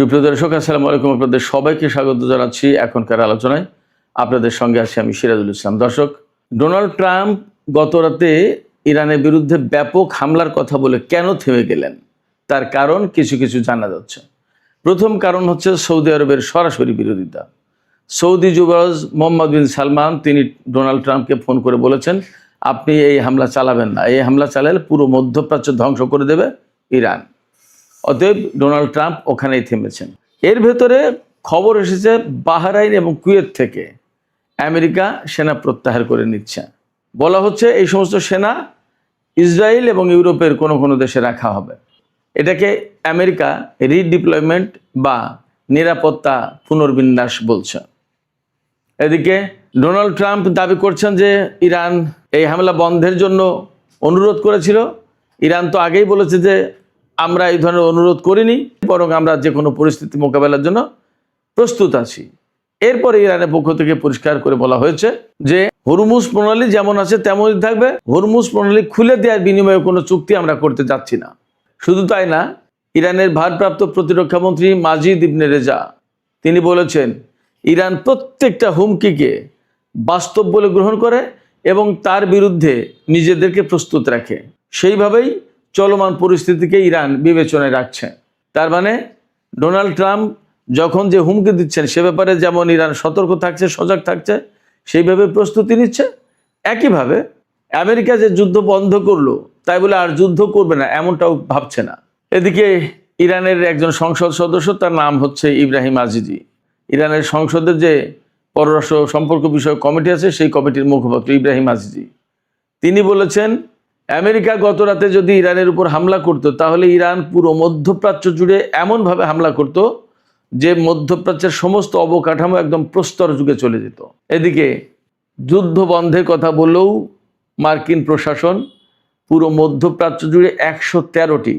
সুপ্রিয় দর্শক, আসসালামু আলাইকুম। আপনাদের সবাইকে স্বাগত জানাচ্ছি এখনকার আলোচনায়। আপনাদের সঙ্গে আছি আমি সিরাজুল ইসলাম। দর্শক, ডোনাল্ড ট্রাম্প গত রাতে ইরানের বিরুদ্ধে ব্যাপক হামলার কথা বলে কেন থেমে গেলেন, তার কারণ কিছু কিছু জানা যাচ্ছে। প্রথম কারণ হচ্ছে সৌদি আরবের সরাসরি বিরোধিতা। সৌদি যুবরাজ মোহাম্মদ বিন সালমান তিনি ডোনাল্ড ট্রাম্পকে ফোন করে বলেছেন, আপনি এই হামলা চালাবেন না, এই হামলা চালালে পুরো মধ্যপ্রাচ্য ধ্বংস করে দেবে ইরান। অতএব ডোনাল্ড ট্রাম্প ওখানেই থেমেছেন। এর ভেতরে খবর এসেছে বাহরাইন এবং কুয়েত থেকে আমেরিকা সেনা প্রত্যাহার করে নিচ্ছে। বলা হচ্ছে এই সমস্ত সেনা ইসরায়েল এবং ইউরোপের কোনো কোনো দেশে রাখা হবে। এটাকে আমেরিকা রিডিপ্লয়মেন্ট বা নিরাপত্তা পুনর্বিন্যাস বলছে। এদিকে ডোনাল্ড ট্রাম্প দাবি করছেন যে ইরান এই হামলা বন্ধের জন্য অনুরোধ করেছিল। ইরান তো আগেই বলেছে যে আমরা এই ধরনের অনুরোধ করিনি, বরং আমরা যে কোনো পরিস্থিতি মোকাবেলার জন্য প্রস্তুত আছি। এরপরে ইরানের পক্ষ থেকে পরিষ্কার করে বলা হয়েছে যে হরমুজ প্রণালী যেমন আছে তেমনই থাকবে, হরমুজ প্রণালী খুলে দেওয়ার বিনিময়ে কোনো চুক্তি আমরা করতে যাচ্ছি না। শুধু তাই না, ইরানের ভারপ্রাপ্ত প্রতিরক্ষা মন্ত্রী মাজিদ ইবনে রেজা তিনি বলেছেন ইরান প্রত্যেকটা হুমকিকে বাস্তব বলে গ্রহণ করে এবং তার বিরুদ্ধে নিজেদেরকে প্রস্তুত রাখে। সেইভাবেই চলমান পরিস্থিতিকে ইরান বিবেচনায় রাখছে। তার মানে ডোনাল্ড ট্রাম্প যখন যে হুমকি দিচ্ছেন সে ব্যাপারে যেমন ইরান সতর্ক থাকছে, সজাগ থাকছে, সেইভাবে প্রস্তুতি নিচ্ছে। একইভাবে আমেরিকা যে যুদ্ধ বন্ধ করলো তাই বলে আর যুদ্ধ করবে না এমনটাও ভাবছে না। এদিকে ইরানের একজন সংসদ সদস্য, তার নাম হচ্ছে ইব্রাহিম আজিজি, ইরানের সংসদের যে পররাষ্ট্র সম্পর্ক বিষয়ক কমিটি আছে সেই কমিটির মুখপাত্র ইব্রাহিম আজিজি তিনি বলেছেন আমেরিকা গত রাতে যদি ইরানের উপর হামলা করত তাহলে ইরান পুরো মধ্যপ্রাচ্য জুড়ে এমনভাবে হামলা করত যে মধ্যপ্রাচ্যের সমস্ত অবকাঠামো একদম প্রস্তর যুগে চলে যেত। এদিকে যুদ্ধ বন্ধের কথা বললেও মার্কিন প্রশাসন পুরো মধ্যপ্রাচ্য জুড়ে 113টি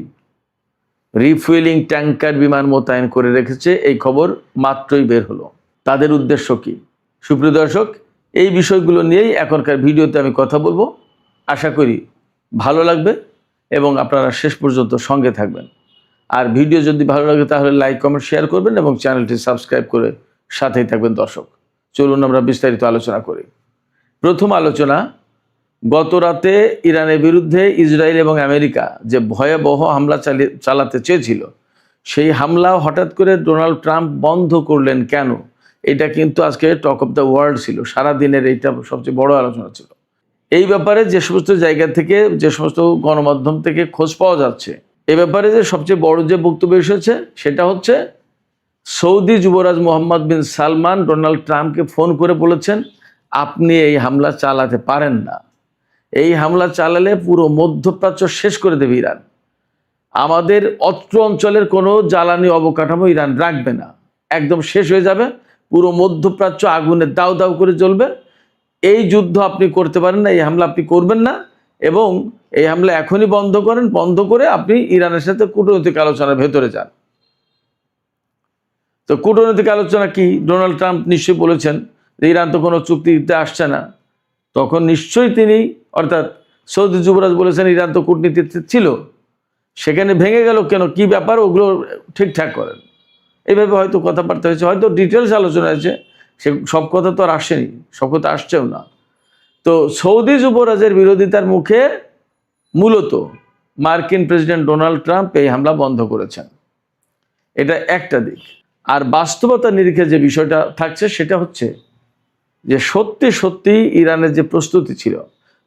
রিফুয়েলিং ট্যাঙ্কার বিমান মোতায়েন করে রেখেছে। এই খবর মাত্রই বের হলো। তাদের উদ্দেশ্য কি? সুপ্রিয় দর্শক, এই বিষয়গুলো নিয়েই এখনকার ভিডিওতে আমি কথা বলবো। আশা করি ভালো লাগবে এবং আপনারা শেষ পর্যন্ত সঙ্গে থাকবেন। আর ভিডিও যদি ভালো লাগে তাহলে লাইক, কমেন্ট, শেয়ার করবেন এবং চ্যানেলটি সাবস্ক্রাইব করে সাথেই থাকবেন। দর্শক, চলুন আমরা বিস্তারিত আলোচনা করি। প্রথম আলোচনা, গত রাতে ইরানের বিরুদ্ধে ইসরায়েল এবং আমেরিকা যে ভয়াবহ হামলা চালাতে চেয়েছিল সেই হামলা হঠাৎ করে ডোনাল্ড ট্রাম্প বন্ধ করলেন কেন? এটা কিন্তু আজকে টক অফ দ্য ওয়ার্ল্ড ছিল, সারাদিনের এইটা সবচেয়ে বড় আলোচনা ছিল। এই ব্যাপারে যে সমস্ত জায়গা থেকে, যে সমস্ত গণমাধ্যম থেকে খোঁজ পাওয়া যাচ্ছে, এ ব্যাপারে যে সবচেয়ে বড় যে বক্তব্য এসেছে সেটা হচ্ছে সৌদি যুবরাজ মোহাম্মদ বিন সালমান ডোনাল্ড ট্রাম্পকে ফোন করে বলেছেন আপনি এই হামলা চালাতে পারেন না, এই হামলা চালালে পুরো মধ্যপ্রাচ্য শেষ করে দেবে ইরান, আমাদের অত্র অঞ্চলের কোনো জ্বালানি অবকাঠামো ইরান রাখবে না, একদম শেষ হয়ে যাবে, পুরো মধ্যপ্রাচ্য আগুনে দাউ দাউ করে জ্বলবে। এই যুদ্ধ আপনি করতে পারেন না, এই হামলা আপনি করবেন না এবং এই হামলা এখনই বন্ধ করেন, বন্ধ করে আপনি ইরানের সাথে কূটনৈতিক আলোচনার ভেতরে যান। তো কূটনৈতিক আলোচনা কি? ডোনাল্ড ট্রাম্প নিশ্চয়ই বলেছেন যে ইরান তো কোনো চুক্তিতে আসছে না, তখন নিশ্চয়ই তিনি অর্থাৎ সৌদি যুবরাজ বলেছেন ইরান তো কূটনীতিতে ছিল, সেখানে ভেঙে গেল কেন, কি ব্যাপার, ওগুলো ঠিকঠাক করেন। এইভাবে হয়তো কথাবার্তা হয়েছে, হয়তো ডিটেলস আলোচনা হয়েছে, সে সব কথা তো আর আসেনি, সব কথা আসছেও না। তো সৌদি যুবরাজের বিরোধিতার মুখে মূলত মার্কিন প্রেসিডেন্ট ডোনাল্ড ট্রাম্প এই হামলা বন্ধ করেছেন। এটা একটা দিক। আর বাস্তবতার নিরিখে যে বিষয়টা থাকছে সেটা হচ্ছে যে সত্যি সত্যি ইরানের যে প্রস্তুতি ছিল,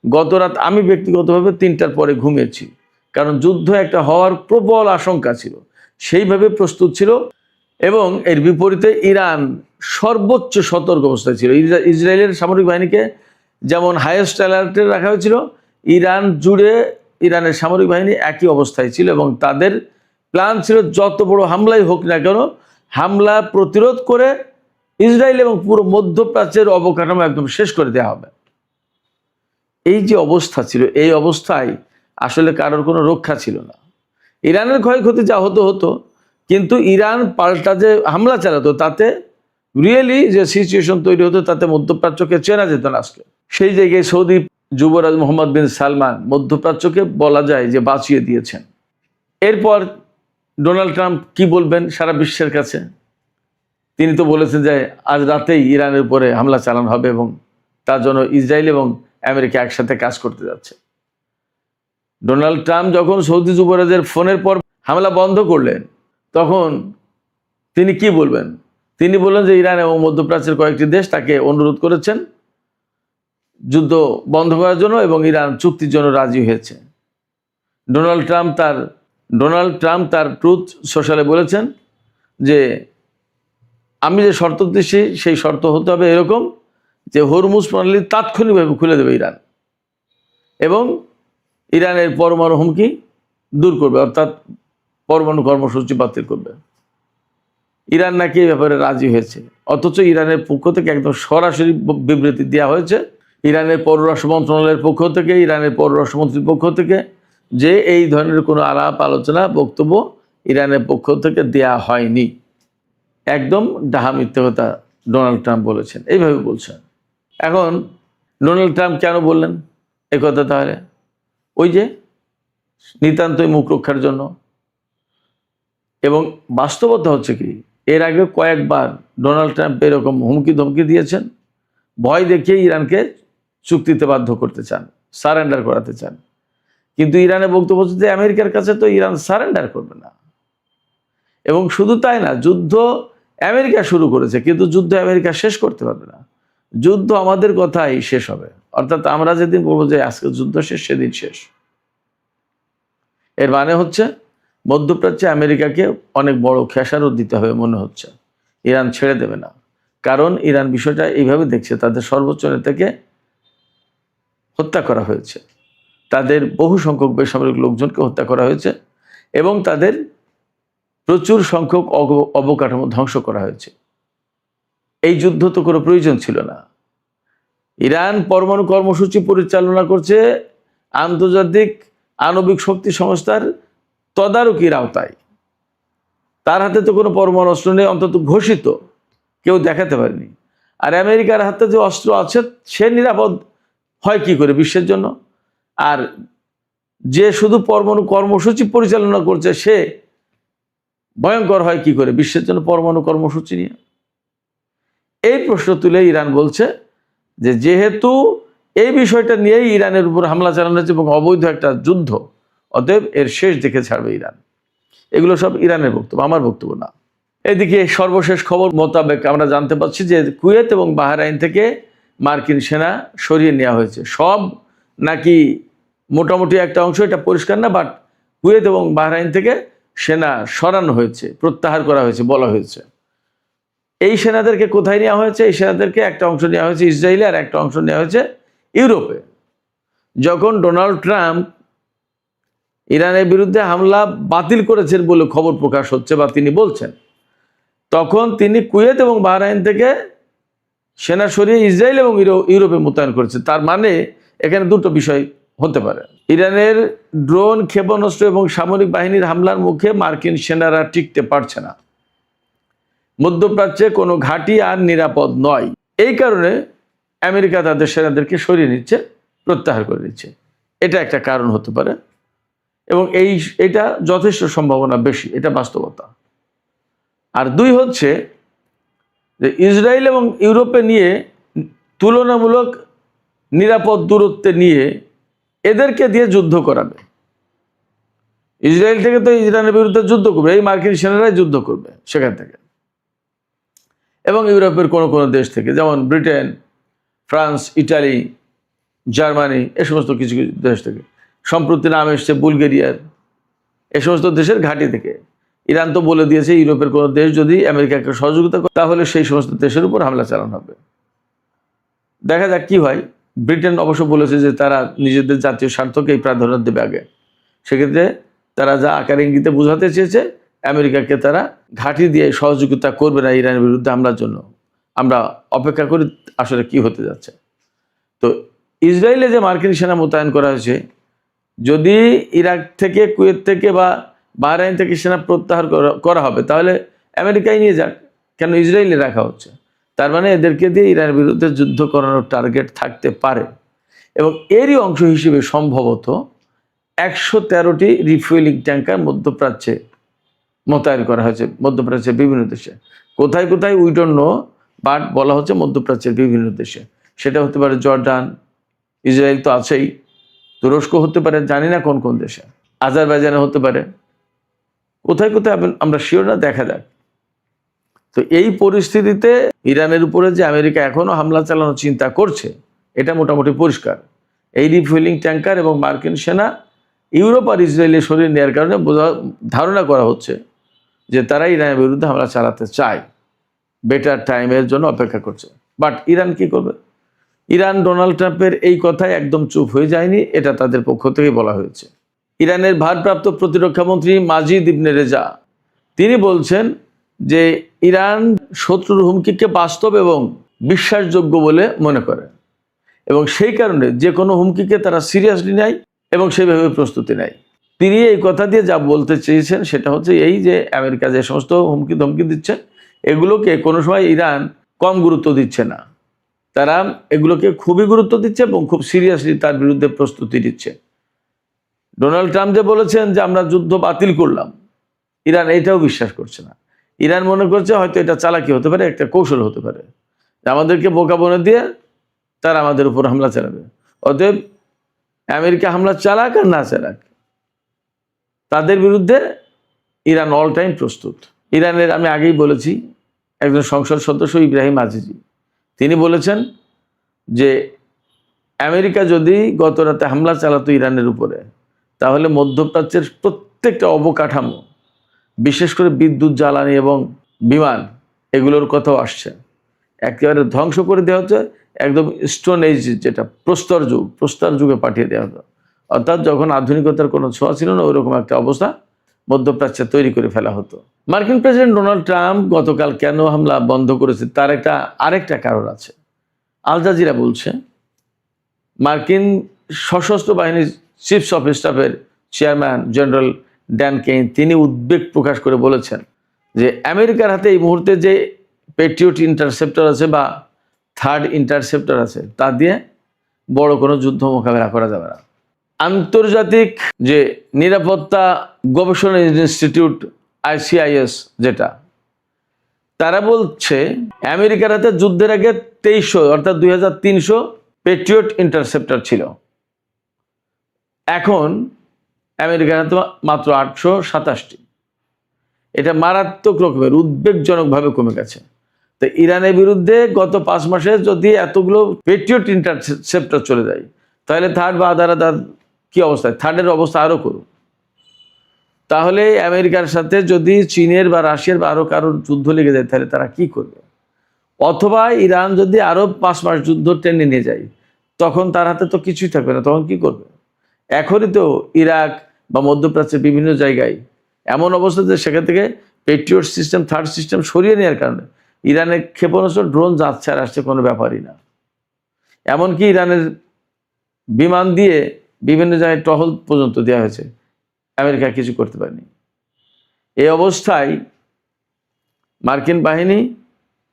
গত রাত আমি ব্যক্তিগতভাবে 3টার পরে ঘুমিয়েছি, কারণ যুদ্ধ একটা হওয়ার প্রবল আশঙ্কা ছিল, সেইভাবে প্রস্তুত ছিল। এবং এর বিপরীতে ইরান সর্বোচ্চ সতর্ক অবস্থায় ছিল। ইসরায়েলের সামরিক বাহিনীকে যেমন হাইয়েস্ট অ্যালার্টে রাখা হয়েছিল, ইরান জুড়ে ইরানের সামরিক বাহিনী একই অবস্থায় ছিল এবং তাদের প্ল্যান ছিল যত বড় হামলাই হোক না কেন হামলা প্রতিরোধ করে ইসরায়েল এবং পুরো মধ্যপ্রাচ্যের অবকাঠামো একদম শেষ করে দেওয়া হবে। এই যে অবস্থা ছিল, এই অবস্থায় আসলে কারোর কোনো রক্ষা ছিল না। ইরানের ক্ষয়ক্ষতি যা হতো হতো, কিন্তু ইরান পাল্টা যে হামলা চালাতো তাতে রিয়েলি যে সিচুয়েশন তৈরি হতো তাতে মধ্যপ্রাচ্যকে চেনা যেত না আজকে। সেই জায়গায় সৌদি যুবরাজ মোহাম্মদ বিন সালমান মধ্যপ্রাচ্যকে বলা যায় যে বাঁচিয়ে দিয়েছেন। এরপর ডোনাল্ড ট্রাম্প কি বলবেন সারা বিশ্বের কাছে? তিনি তো বলেছেন যে আজ রাতেই ইরানের উপরে হামলা চালানো হবে এবং তার জন্য ইসরায়েল এবং আমেরিকা একসাথে কাজ করতে যাচ্ছে। ডোনাল্ড ট্রাম্প যখন সৌদি যুবরাজের ফোনের পর হামলা বন্ধ করলেন, তখন তিনি কি বলবেন? তিনি বললেন যে ইরান এবং মধ্যপ্রাচ্যের কয়েকটি দেশ তাকে অনুরোধ করেছেন যুদ্ধ বন্ধ করার জন্য এবং ইরান চুক্তির জন্য রাজি হয়েছে। ডোনাল্ড ট্রাম্প তার ট্রুথ সোশ্যালে বলেছেন যে আমি যে শর্ত দিচ্ছি সেই শর্ত হতে হবে এরকম যে হরমুজ প্রণালী তাৎক্ষণিকভাবে খুলে দেবে ইরান এবং ইরানের পরমাণু হুমকি দূর করবে, অর্থাৎ পরমাণু কর্মসূচি বাতিল করবে। ইরান নাকি এই ব্যাপারে রাজি হয়েছে, অথচ ইরানের পক্ষ থেকে একদম সরাসরি বিবৃতি দেওয়া হয়েছে ইরানের পররাষ্ট্র মন্ত্রণালয়ের পক্ষ থেকে, ইরানের পররাষ্ট্রমন্ত্রীর পক্ষ থেকে, যে এই ধরনের কোনো আলাপ আলোচনা বক্তব্য ইরানের পক্ষ থেকে দেয়া হয়নি। একদম ডাহা মিথ্যে কথা ডোনাল্ড ট্রাম্প বলেছেন, এইভাবে বলছেন। এখন ডোনাল্ড ট্রাম্প কেন বললেন এই কথা? তাহলে ওই যে নিতান্তই মুখ রক্ষার জন্য। এবং বাস্তবতা হচ্ছে কি, এর আগে কয়েকবার ডোনাল্ড ট্রাম্প এরকম হুমকি ধমকি দিয়েছেন, ভয় দেখিয়ে ইরানকে চুক্তিতে বাধ্য করতে চান, সারেন্ডার করাতে চান। কিন্তু ইরানের বক্তব্য হচ্ছে যে আমেরিকার কাছে তো ইরান সারেন্ডার করবে না। এবং শুধু তাই না, যুদ্ধ আমেরিকা শুরু করেছে, কিন্তু যুদ্ধ আমেরিকা শেষ করতে পারবে না। যুদ্ধ আমাদের কথাই শেষ হবে, অর্থাৎ আমরা যেদিন বলবো যে আজকে যুদ্ধ শেষ, সেদিন শেষ। এর মানে হচ্ছে মধ্যপ্রাচ্যে আমেরিকাকে অনেক বড় খেসারত দিতে হবে মনে হচ্ছে। ইরান ছেড়ে দেবে না, কারণ ইরান বিষয়টা এইভাবে দেখছে, তাদের সর্বোচ্চ নেতাকে হত্যা করা হয়েছে, তাদের বহু সংখ্যক বেসামরিক লোকজনকে হত্যা করা হয়েছে এবং তাদের প্রচুর সংখ্যক অবকাঠামো ধ্বংস করা হয়েছে। এই যুদ্ধ তো কোনো প্রয়োজন ছিল না। ইরান পরমাণু কর্মসূচি পরিচালনা করছে আন্তর্জাতিক আণবিক শক্তি সংস্থার তদারকির আওতায়। তার হাতে তো কোনো পরমাণু অস্ত্র নেই, অন্তত ঘোষিত, কেউ দেখাতে পারেনি। আর আমেরিকার হাতে যে অস্ত্র আছে সে নিরাপদ হয় কি করে বিশ্বের জন্য? আর যে শুধু পরমাণু কর্মসূচি পরিচালনা করছে সে ভয়ঙ্কর হয় কি করে বিশ্বের জন্য পরমাণু কর্মসূচি নিয়ে? এই প্রশ্ন তুলে ইরান বলছে যে যেহেতু এই বিষয়টা নিয়েই ইরানের উপর হামলা চালানো হয়েছে এবং অবৈধ একটা যুদ্ধ, অতএব এর শেষ দেখে ছাড়বে ইরান। এগুলো সব ইরানের বক্তব্য, আমার বক্তব্য না। এদিকে সর্বশেষ খবর মোতাবেক আমরা জানতে পারছি যে কুয়েত এবং বাহরাইন থেকে মার্কিন সেনা সরিয়ে নেওয়া হয়েছে। সব নাকি মোটামুটি একটা অংশ, এটা পরিষ্কার না, বাট কুয়েত এবং বাহরাইন থেকে সেনা সরানো হয়েছে, প্রত্যাহার করা হয়েছে বলা হয়েছে। এই সেনাদেরকে কোথায় নেওয়া হয়েছে? এই সেনাদেরকে একটা অংশ নেওয়া হয়েছে ইসরায়েলে, আর একটা অংশ নেওয়া হয়েছে ইউরোপে। যখন ডোনাল্ড ট্রাম্প ইরানের বিরুদ্ধে হামলা বাতিল করেছেন বলে খবর প্রকাশ হচ্ছে বা তিনি বলছেন, তখন তিনি কুয়েত এবং বাহরাইন থেকে সেনা সরিয়ে ইসরায়েল এবং ইউরোপে মোতায়েন করেছে। তার মানে এখানে দুটো বিষয় হতে পারে। ইরানের ড্রোন, ক্ষেপণাস্ত্র এবং সামরিক বাহিনীর হামলার মুখে মার্কিন সেনারা টিকতে পারছে না। মধ্যপ্রাচ্যে কোনো ঘাঁটি আর নিরাপদ নয়। এই কারণে আমেরিকা তাদের সেনাদেরকে সরিয়ে নিচ্ছে, প্রত্যাহার করে নিচ্ছে। এটা একটা কারণ হতে পারে এবং এটা যথেষ্ট সম্ভাবনা বেশি, এটা বাস্তবতা। আর দুই হচ্ছে যে ইসরায়েল এবং ইউরোপে নিয়ে তুলনামূলক নিরাপদ দূরত্বে নিয়ে এদেরকে দিয়ে যুদ্ধ করাবে। ইসরায়েল থেকে তো ইরানের বিরুদ্ধে যুদ্ধ করবে, এই মার্কিন সেনারাই যুদ্ধ করবে সেখান থেকে, এবং ইউরোপের কোনো কোনো দেশ থেকে, যেমন ব্রিটেন, ফ্রান্স, ইটালি, জার্মানি, এ সমস্ত কিছু কিছু দেশ থেকে। সম্প্রতি নাম এসছে বুলগেরিয়ার, এ সমস্ত দেশের ঘাঁটি থেকে। ইরান তো বলে দিয়েছে ইউরোপের কোনো দেশ যদি আমেরিকাকে সহযোগিতা করে তাহলে সেই সমস্ত দেশের উপর হামলা চালানো হবে। দেখা যাক কি হয়। ব্রিটেন অবশ্য বলেছে যে তারা নিজেদের জাতীয় স্বার্থকেই প্রাধান্য দেবে আগে। সেক্ষেত্রে তারা যা আকার ইঙ্গিতে বোঝাতে চেয়েছে আমেরিকাকে তারা ঘাঁটি দিয়ে সহযোগিতা করবে না ইরানের বিরুদ্ধে হামলার জন্য। আমরা অপেক্ষা করি আসলে কি হতে যাচ্ছে। তো ইসরায়েলে যে মার্কিন সেনা মোতায়েন করা হয়েছে, যদি ইরাক থেকে, কুয়েত থেকে বা বাহরাইন থেকে সেনা প্রত্যাহার করা হবে তাহলে আমেরিকায় নিয়ে যাক, কেন ইসরায়েলে রাখা হচ্ছে? তার মানে এদেরকে দিয়ে ইরানের বিরুদ্ধে যুদ্ধ করানোর টার্গেট থাকতে পারে। এবং এরই অংশ হিসেবে সম্ভবত 113টি রিফুয়েলিং ট্যাঙ্কার মধ্যপ্রাচ্যে মোতায়েন করা হয়েছে মধ্যপ্রাচ্যের বিভিন্ন দেশে। কোথায় কোথায় উই ডোন্ট নো, বাট বলা হচ্ছে মধ্যপ্রাচ্যের বিভিন্ন দেশে। সেটা হতে পারে জর্ডান, ইসরায়েল তো আছেই, তুরস্ক হতে পারে, জানি না কোন কোন দেশে, আজারবাইজানে হতে পারে, কোথায় কোথায় আমরা শিওর না, দেখা যাক। তো এই পরিস্থিতিতে ইরানের উপরে যে আমেরিকা এখনো হামলা চালানোর চিন্তা করছে, এটা মোটামুটি পরিষ্কার। এই রিফুয়েলিং ট্যাঙ্কার এবং মার্কিন সেনা ইউরোপ আর ইসরায়েলের সরিয়ে নেওয়ার কারণে ধারণা করা হচ্ছে যে তারা ইরানের বিরুদ্ধে হামলা চালাতে চায়, বেটার টাইমের জন্য অপেক্ষা করছে। বাট ইরান কি করবে? ইরান ডোনাল্ড ট্রাম্পের এই কথায় একদম চুপ হয়ে যায়নি, এটা তাদের পক্ষ থেকে বলা হয়েছে। ইরানের ভারপ্রাপ্ত প্রতিরক্ষা মন্ত্রী মাজিদ ইবনে রেজা তিনি বলছেন যে ইরান শত্রুর হুমকিকে বাস্তব এবং বিশ্বাসযোগ্য বলে মনে করে এবং সেই কারণে যে কোনো হুমকিকে তারা সিরিয়াসলি নেয় এবং সেইভাবে প্রস্তুতি নেয়। তিনি এই কথা দিয়ে যা বলতে চেয়েছেন সেটা হচ্ছে এই যে আমেরিকা যে সমস্ত ধমকি দিচ্ছে, এগুলোকে কোনো সময় ইরান কম গুরুত্ব দিচ্ছে না, তারা এগুলোকে খুবই গুরুত্ব দিচ্ছে এবং খুব সিরিয়াসলি তার বিরুদ্ধে প্রস্তুতি নিচ্ছে। ডোনাল্ড ট্রাম্প যে বলেছেন যে আমরা যুদ্ধ বাতিল করলাম, ইরান এটাও বিশ্বাস করছে না। ইরান মনে করছে হয়তো এটা চালাকি হতে পারে, একটা কৌশল হতে পারে, আমাদেরকে বোকা বনে দিয়ে তারা আমাদের উপর হামলা চালাবে। অতএব আমেরিকা হামলা চালাক আর না চালাক, তাদের বিরুদ্ধে ইরান অল টাইম প্রস্তুত। ইরানের আমি আগেই বলেছি একজন সংসদ সদস্য ইব্রাহিম আজিজি তিনি বলেছেন যে আমেরিকা যদি গত রাতে হামলা চালাতো ইরানের উপরে, তাহলে মধ্যপ্রাচ্যের প্রত্যেকটা অবকাঠামো, বিশেষ করে বিদ্যুৎ, জ্বালানি এবং বিমান, এগুলোর কথাও আসছে, একেবারে ধ্বংস করে দেওয়া হচ্ছে। একদম স্টোন এজ, যেটা প্রস্তর যুগে পাঠিয়ে দেওয়া হতো, অর্থাৎ যখন আধুনিকতার কোনো ছোঁয়া ছিল না, ওইরকম একটা অবস্থা মধ্যপ্রাচ্যে তৈরি করে ফেলা হতো। মার্কিন প্রেসিডেন্ট ডোনাল্ড ট্রাম্প গতকাল কেন হামলা বন্ধ করেছে তার আরেকটা কারণ আছে। আল জাজিরা বলছে মার্কিন সশস্ত্র বাহিনীর চিফস অফ স্টাফের চেয়ারম্যান জেনারেল ড্যান কেইন তিনি উদ্বেগ প্রকাশ করে বলেছেন যে আমেরিকার হাতে এই মুহূর্তে যে পেট্রিয়ট ইন্টারসেপ্টর আছে বা থার্ড ইন্টারসেপ্টর আছে, তা দিয়ে বড় কোনো যুদ্ধ মোকাবেলা করা যাবে না। আন্তর্জাতিক যে নিরাপত্তা গবেষণা ইনস্টিটিউট ICIS যেটা, তারা বলছে আমেরিকার হাতে যুদ্ধের আগে 2300 অর্থাৎ 2300 পেট্রিয়ট ইন্টারসেপ্টর ছিল, এখন আমেরিকার হাতে মাত্র 827টি। এটা মারাত্মক রকমের উদ্বেগজনকভাবে কমে গেছে। তো ইরানের বিরুদ্ধে গত 5 মাসে যদি এতগুলো পেট্রিয়ট ইন্টারসেপ্টর চলে যায়, তাহলে থার্ড বা আদার কি অবস্থায়, থার্ডের অবস্থা আরও করুন। তাহলে আমেরিকার সাথে যদি চীনের বা রাশিয়ার বা আরও কারোর যুদ্ধ লেগে যায়, তাহলে তারা কি করবে? অথবা ইরান যদি আরও 5 মাস যুদ্ধ টেনে নিয়ে যায়, তখন তার হাতে তো কিছুই থাকবে না, তখন কি করবে? এখনই তো ইরাক বা মধ্যপ্রাচ্যের বিভিন্ন জায়গায় এমন অবস্থা যে সেখান থেকে পেট্রিয়ট সিস্টেম, থার্ড সিস্টেম সরিয়ে নেওয়ার কারণে ইরানের ক্ষেপণাস্ত্র, ড্রোন যাচ্ছে আর আসছে, কোনো ব্যাপারই না। এমনকি ইরানের বিমান দিয়ে বিভিন্ন জায়গায় টহল পর্যন্ত দেওয়া হয়েছে, আমেরিকা কিছু করতে পারেনি। এই অবস্থায় মার্কিন বাহিনী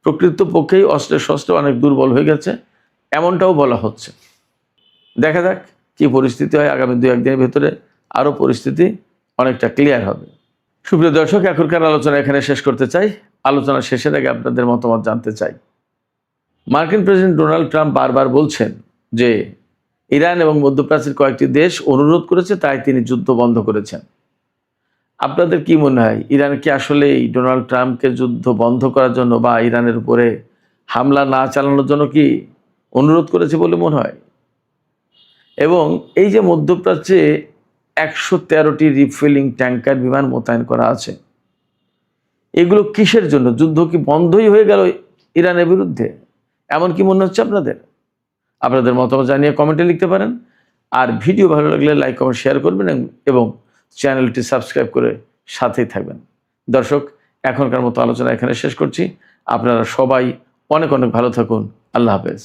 প্রকৃতপক্ষেই অস্ত্রের শস্ত্র অনেক দুর্বল হয়ে গেছে, এমনটাও বলা হচ্ছে। দেখা যাক কি পরিস্থিতি হয়। আগামী 2-1 দিনের ভেতরে আরও পরিস্থিতি অনেকটা ক্লিয়ার হবে। সুপ্রিয় দর্শক, এখনকার আলোচনা এখানে শেষ করতে চাই। আলোচনা শেষের আগে আপনাদের মতামত জানতে চাই। মার্কিন প্রেসিডেন্ট ডোনাল্ড ট্রাম্প বারবার বলছেন যে ইরান এবং মধ্যপ্রাচ্যের কয়েকটি দেশ অনুরোধ করেছে, তাই তিনি যুদ্ধ বন্ধ করেছেন। আপনাদের কি মনে হয়, ইরান কি আসলে ডোনাল্ড ট্রাম্পকে যুদ্ধ বন্ধ করার জন্য বা ইরানের উপরে হামলা না চালানোর জন্য কি অনুরোধ করেছে বলে মনে হয়? এবং এই যে মধ্যপ্রাচ্যে 113টি রিফুয়েলিং ট্যাঙ্কার বিমান মোতায়েন করা আছে, এগুলো কিসের জন্য? যুদ্ধ কি বন্ধই হয়ে গেল ইরানের বিরুদ্ধে? এমন কি মনে হচ্ছে আপনাদের? আপনাদের মতামত জানিয়ে কমেন্টে লিখতে পারেন। আর ভিডিও ভালো লাগলে লাইক, কমেন্ট, শেয়ার করবেন এবং চ্যানেলটি সাবস্ক্রাইব করে সাথেই থাকবেন। দর্শক, এখনকার মতো আলোচনা এখানে শেষ করছি। আপনারা সবাই অনেক অনেক ভালো থাকুন। আল্লাহ হাফেজ।